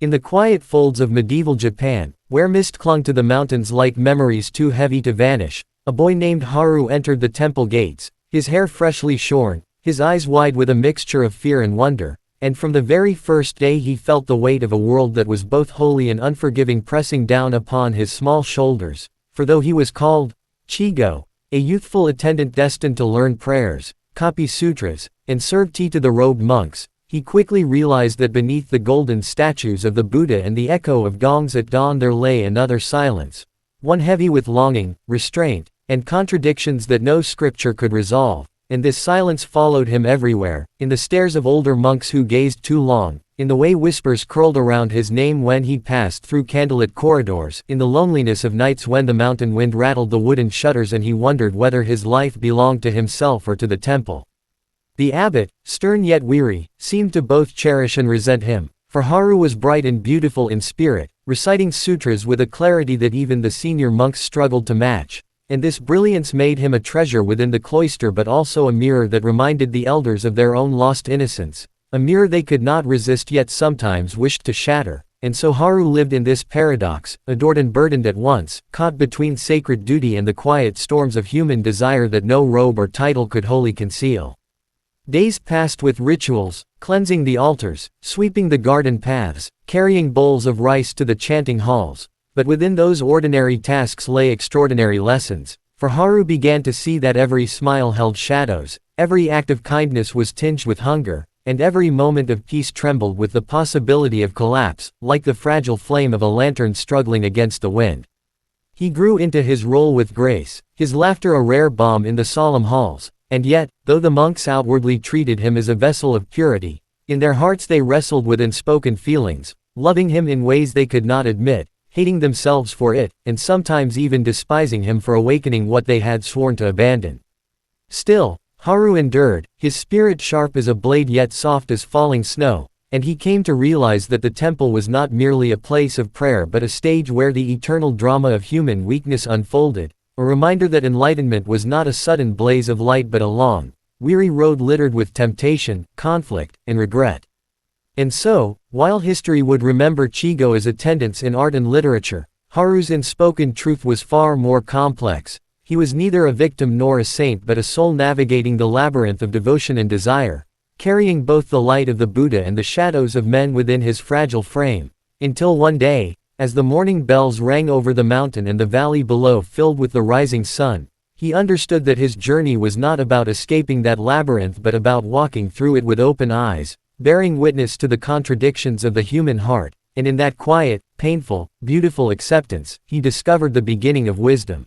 In the quiet folds of medieval Japan, where mist clung to the mountains like memories too heavy to vanish, a boy named Haru entered the temple gates, his hair freshly shorn, his eyes wide with a mixture of fear and wonder, and from the very first day he felt the weight of a world that was both holy and unforgiving pressing down upon his small shoulders, for though he was called Chigo, a youthful attendant destined to learn prayers, copy sutras, and serve tea to the robed monks, he quickly realized that beneath the golden statues of the Buddha and the echo of gongs at dawn there lay another silence, one heavy with longing, restraint, and contradictions that no scripture could resolve, and this silence followed him everywhere, in the stares of older monks who gazed too long, in the way whispers curled around his name when he passed through candlelit corridors, in the loneliness of nights when the mountain wind rattled the wooden shutters and he wondered whether his life belonged to himself or to the temple. The abbot, stern yet weary, seemed to both cherish and resent him, for Haru was bright and beautiful in spirit, reciting sutras with a clarity that even the senior monks struggled to match, and this brilliance made him a treasure within the cloister but also a mirror that reminded the elders of their own lost innocence, a mirror they could not resist yet sometimes wished to shatter, and so Haru lived in this paradox, adored and burdened at once, caught between sacred duty and the quiet storms of human desire that no robe or title could wholly conceal. Days passed with rituals, cleansing the altars, sweeping the garden paths, carrying bowls of rice to the chanting halls, but within those ordinary tasks lay extraordinary lessons, for Haru began to see that every smile held shadows, every act of kindness was tinged with hunger, and every moment of peace trembled with the possibility of collapse, like the fragile flame of a lantern struggling against the wind. He grew into his role with grace, his laughter a rare balm in the solemn halls, and yet, though the monks outwardly treated him as a vessel of purity, in their hearts they wrestled with unspoken feelings, loving him in ways they could not admit, hating themselves for it, and sometimes even despising him for awakening what they had sworn to abandon. Still, Haru endured, his spirit sharp as a blade yet soft as falling snow, and he came to realize that the temple was not merely a place of prayer but a stage where the eternal drama of human weakness unfolded, a reminder that enlightenment was not a sudden blaze of light but a long, weary road littered with temptation, conflict, and regret. And so, while history would remember Chigo as attendants in art and literature, Haru's unspoken truth was far more complex. He was neither a victim nor a saint but a soul navigating the labyrinth of devotion and desire, carrying both the light of the Buddha and the shadows of men within his fragile frame, until one day, as the morning bells rang over the mountain and the valley below filled with the rising sun, he understood that his journey was not about escaping that labyrinth but about walking through it with open eyes, bearing witness to the contradictions of the human heart, and in that quiet, painful, beautiful acceptance, he discovered the beginning of wisdom.